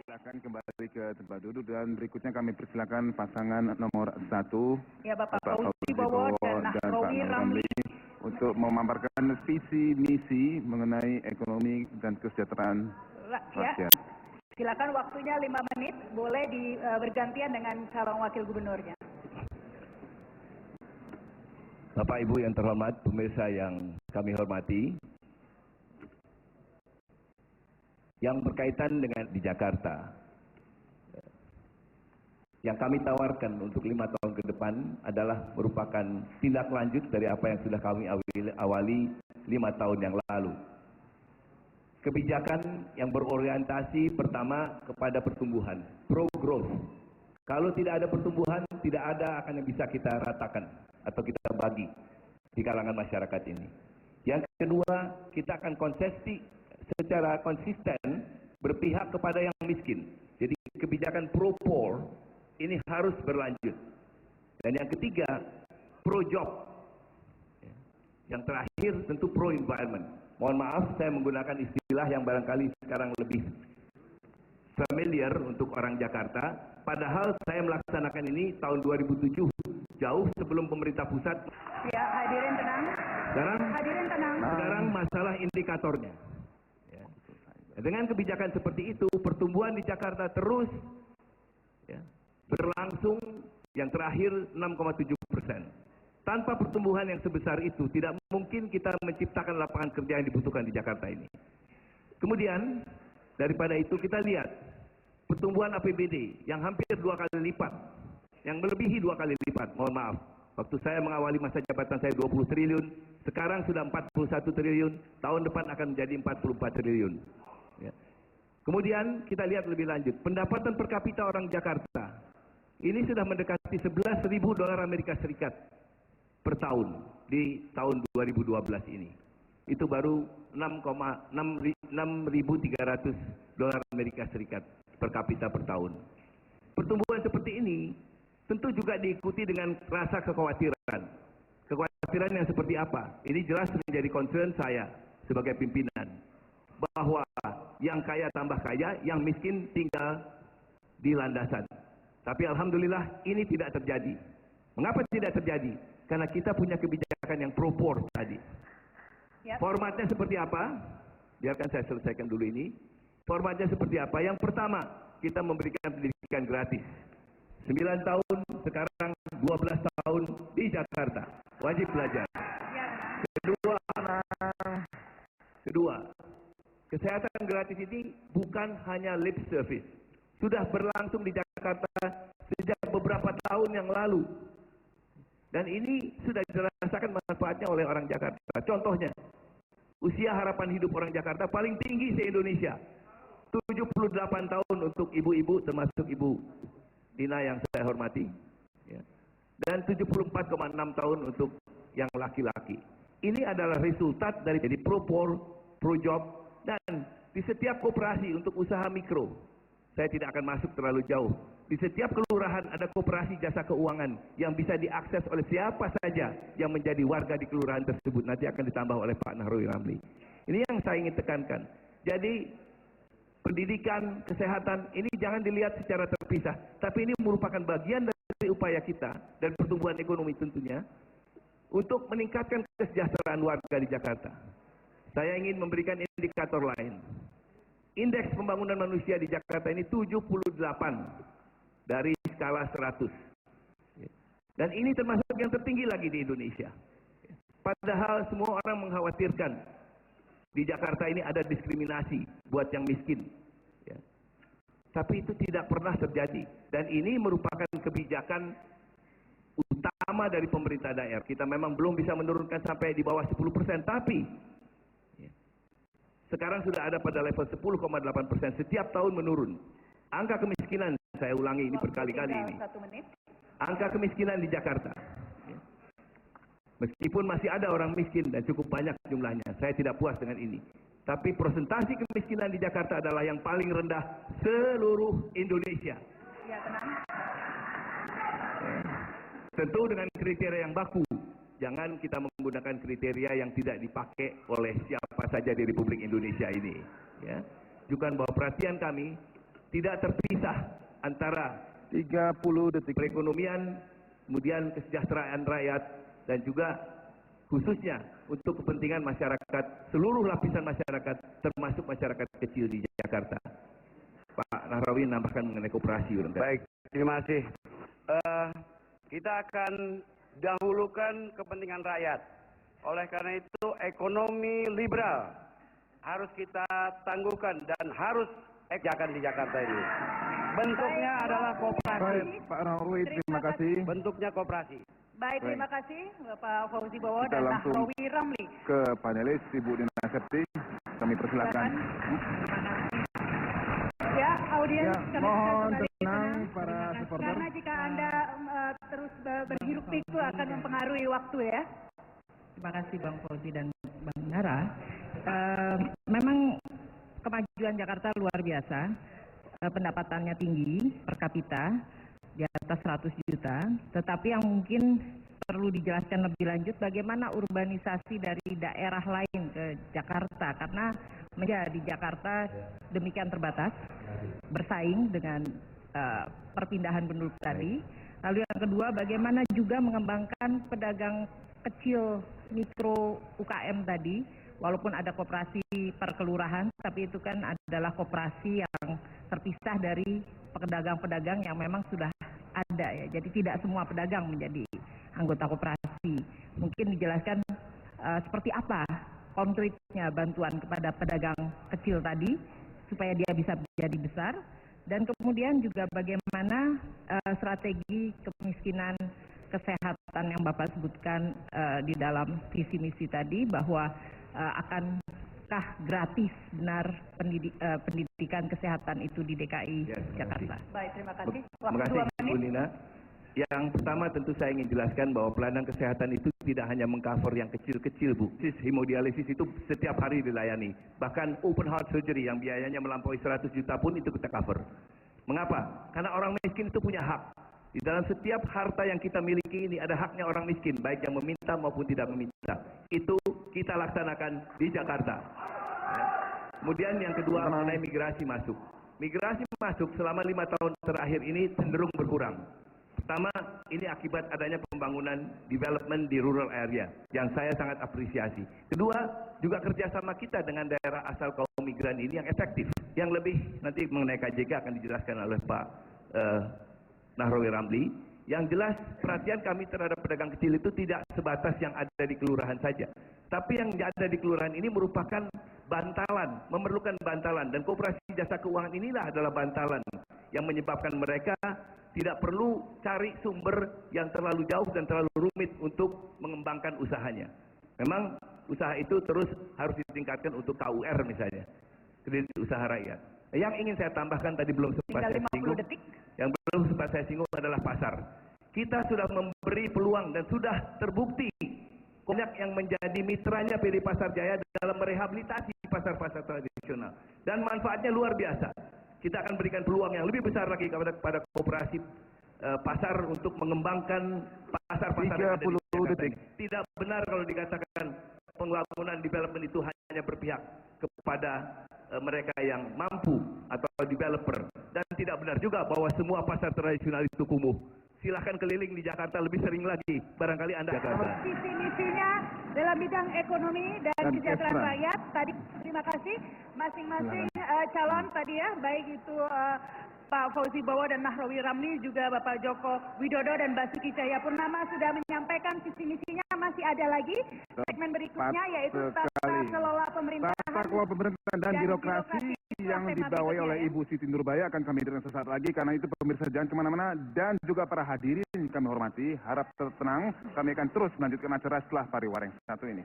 Silakan kembali ke tempat duduk dan berikutnya kami persilakan pasangan nomor 1 ya, Bapak Fauzi Bowo Bowo dan dan Pak Nahrawi Ramli untuk memaparkan visi misi mengenai ekonomi dan kesejahteraan Ya, rakyat. silakan waktunya 5 menit, boleh bergantian dengan calon wakil gubernurnya. Bapak Ibu yang terhormat, pemirsa yang kami hormati, yang berkaitan dengan di Jakarta, yang kami tawarkan untuk 5 tahun ke depan adalah merupakan tindak lanjut dari apa yang sudah kami awali 5 tahun yang lalu. Kebijakan yang berorientasi pertama kepada pertumbuhan, pro-growth. Kalau tidak ada pertumbuhan, tidak ada akan yang bisa kita ratakan atau kita bagi di kalangan masyarakat ini. Yang kedua, kita akan secara konsisten berpihak kepada yang miskin. Jadi kebijakan pro-poor ini harus berlanjut. Dan yang ketiga, pro-job. Yang terakhir tentu pro-environment. Mohon maaf saya menggunakan istilah yang barangkali sekarang lebih familiar untuk orang Jakarta. Padahal saya melaksanakan ini tahun 2007, jauh sebelum pemerintah pusat. Ya, hadirin tenang. Hadirin tenang. Sekarang masalah indikatornya. Dengan kebijakan seperti itu, pertumbuhan di Jakarta terus berlangsung, yang terakhir 6,7%. Tanpa pertumbuhan yang sebesar itu, tidak mungkin kita menciptakan lapangan kerja yang dibutuhkan di Jakarta ini. Kemudian, daripada itu kita lihat pertumbuhan APBD yang hampir 2 kali lipat, yang melebihi 2 kali lipat, mohon maaf. Waktu saya mengawali masa jabatan saya 20 triliun, sekarang sudah 41 triliun, tahun depan akan menjadi 44 triliun. Ya. Kemudian kita lihat lebih lanjut, pendapatan per kapita orang Jakarta ini sudah mendekati $11.000 Amerika Serikat per tahun di tahun 2012 ini. Itu baru $6.300 Amerika Serikat per kapita per tahun. Pertumbuhan seperti ini tentu juga diikuti dengan rasa kekhawatiran. Kekhawatiran yang seperti apa? Ini jelas menjadi concern saya sebagai pimpinan. Bahwa yang kaya tambah kaya, yang miskin tinggal di landasan. Tapi alhamdulillah ini tidak terjadi. Mengapa tidak terjadi? Karena kita punya kebijakan yang pro-poor tadi. Formatnya seperti apa? Biarkan saya selesaikan dulu ini. Formatnya seperti apa? Yang pertama, kita memberikan pendidikan gratis. 9 tahun, sekarang 12 tahun di Jakarta. Wajib belajar. Kedua, kesehatan gratis ini bukan hanya lip service. Sudah berlangsung di Jakarta sejak beberapa tahun yang lalu. Dan ini sudah dirasakan manfaatnya oleh orang Jakarta. Contohnya, usia harapan hidup orang Jakarta paling tinggi se-Indonesia. 78 tahun untuk ibu-ibu, termasuk Ibu Dina yang saya hormati. Dan 74,6 tahun untuk yang laki-laki. Ini adalah resultat dari jadi pro-poor, pro-job, dan di setiap koperasi untuk usaha mikro, saya tidak akan masuk terlalu jauh. Di setiap kelurahan ada koperasi jasa keuangan yang bisa diakses oleh siapa saja yang menjadi warga di kelurahan tersebut. Nanti akan ditambah oleh Pak Nahrawi Ramli. Ini yang saya ingin tekankan. Jadi pendidikan, kesehatan ini jangan dilihat secara terpisah, tapi ini merupakan bagian dari upaya kita dan pertumbuhan ekonomi tentunya untuk meningkatkan kesejahteraan warga di Jakarta. Saya ingin memberikan indikator lain. Indeks pembangunan manusia di Jakarta ini 78 dari skala 100. Dan ini termasuk yang tertinggi lagi di Indonesia. Padahal semua orang mengkhawatirkan di Jakarta ini ada diskriminasi buat yang miskin. Tapi itu tidak pernah terjadi. Dan ini merupakan kebijakan utama dari pemerintah daerah. Kita memang belum bisa menurunkan sampai di bawah 10%, tapi sekarang sudah ada pada level 10,8%, setiap tahun menurun. Angka kemiskinan, saya ulangi ini berkali-kali ini. Angka kemiskinan di Jakarta. Meskipun masih ada orang miskin dan cukup banyak jumlahnya, saya tidak puas dengan ini. Tapi persentase kemiskinan di Jakarta adalah yang paling rendah seluruh Indonesia. Ya, tenang. Tentu dengan kriteria yang baku. Jangan kita menggunakan kriteria yang tidak dipakai oleh siapa saja di Republik Indonesia ini. Ya. Juga bahwa perhatian kami tidak terpisah antara 30 detik. perekonomian, kemudian kesejahteraan rakyat, dan juga khususnya untuk kepentingan masyarakat, seluruh lapisan masyarakat, termasuk masyarakat kecil di Jakarta. Pak Nahrawi menambahkan mengenai koperasi. Baik, terima kasih. Kita akan dahulukan kepentingan rakyat. Oleh karena itu, ekonomi liberal harus kita tangguhkan dan harus kerjakan di Jakarta ini. Bentuknya adalah koperasi. Baik, Pak Nahrawi, terima kasih. Bentuknya koperasi. Baik, terima kasih Bapak Fauzi Bowo Kita dan langsung Nahrawi Ramli. Ke panelis, Ibu Dina Septi, kami persilakan. Ya, audiens, Ya, kami mohon kembali tenang tenang. para supporter. Karena jika Anda terus berhiruk pikuk akan mempengaruhi waktu ya. Terima kasih Bang Fauzi dan Bang Nara. Memang kemajuan Jakarta luar biasa, pendapatannya tinggi per kapita di atas 100 juta, tetapi yang mungkin perlu dijelaskan lebih lanjut bagaimana urbanisasi dari daerah lain ke Jakarta, karena menjadi Jakarta demikian terbatas, bersaing dengan perpindahan penduduk tadi. Lalu yang kedua, bagaimana juga mengembangkan pedagang kecil mikro UKM tadi, walaupun ada koperasi per kelurahan, tapi itu kan adalah koperasi yang terpisah dari pedagang-pedagang yang memang sudah ada ya. Jadi tidak semua pedagang menjadi anggota koperasi. Mungkin dijelaskan seperti apa konkretnya bantuan kepada pedagang kecil tadi supaya dia bisa menjadi besar, dan kemudian juga bagaimana strategi kemiskinan kesehatan yang Bapak sebutkan di dalam visi misi tadi, bahwa akankah gratis benar pendidikan kesehatan itu di DKI Jakarta. Baik, terima kasih. Terima Waktu kasih 2 menit. Bu Nina. Yang pertama tentu saya ingin jelaskan bahwa pelayanan kesehatan itu tidak hanya mengcover yang kecil-kecil, Bu. Hemodialisis itu setiap hari dilayani. Bahkan open heart surgery yang biayanya melampaui 100 juta pun itu kita cover. Mengapa? Karena orang miskin itu punya hak. Di dalam setiap harta yang kita miliki ini ada haknya orang miskin, baik yang meminta maupun tidak meminta. Itu kita laksanakan di Jakarta. Ya. Kemudian yang kedua mengenai migrasi masuk. Migrasi masuk selama 5 tahun terakhir ini cenderung berkurang. Pertama, ini akibat adanya pembangunan development di rural area yang saya sangat apresiasi. Kedua, juga kerjasama kita dengan daerah asal kaum migran ini yang efektif. Yang lebih nanti mengenai KJK akan dijelaskan oleh Pak Nahrawi Ramli. Yang jelas perhatian kami terhadap pedagang kecil itu tidak sebatas yang ada di kelurahan saja. Tapi yang ada di kelurahan ini merupakan bantalan, memerlukan bantalan. Dan koperasi jasa keuangan inilah adalah bantalan yang menyebabkan mereka tidak perlu cari sumber yang terlalu jauh dan terlalu rumit untuk mengembangkan usahanya. Memang usaha itu terus harus ditingkatkan untuk KUR misalnya, kredit usaha rakyat. Yang ingin saya tambahkan tadi belum sempat saya singgung, yang belum sempat saya singgung adalah pasar. Kita sudah memberi peluang dan sudah terbukti banyak yang menjadi mitranya PD Pasar Jaya dalam merehabilitasi pasar-pasar tradisional. Dan manfaatnya luar biasa. Kita akan berikan peluang yang lebih besar lagi kepada koperasi pasar untuk mengembangkan pasar-pasar yang ada di Jakarta. Tidak benar kalau dikatakan pembangunan development itu hanya berpihak kepada mereka yang mampu atau developer, dan tidak benar juga bahwa semua pasar tradisional itu kumuh. Silahkan keliling di Jakarta lebih sering lagi, barangkali Anda Jakarta. Visi misinya dalam bidang ekonomi dan kesejahteraan rakyat. Tadi terima kasih masing-masing calon tadi ya, baik itu Pak Fauzi Bowo dan Nahrawi Ramli, juga Bapak Joko Widodo dan Basuki Cahayapurnama sudah menyampaikan visi misinya. Masih ada lagi segmen berikutnya, yaitu tata kelola pemerintahan. Tata kelola pemerintahan dan birokrasi yang dibawahi oleh Ibu Siti Nurbaya akan kami dengar sesaat lagi. Karena itu pemirsa jangan kemana-mana, dan juga para hadirin kami hormati, harap tenang, kami akan terus melanjutkan acara setelah pariwara yang satu ini.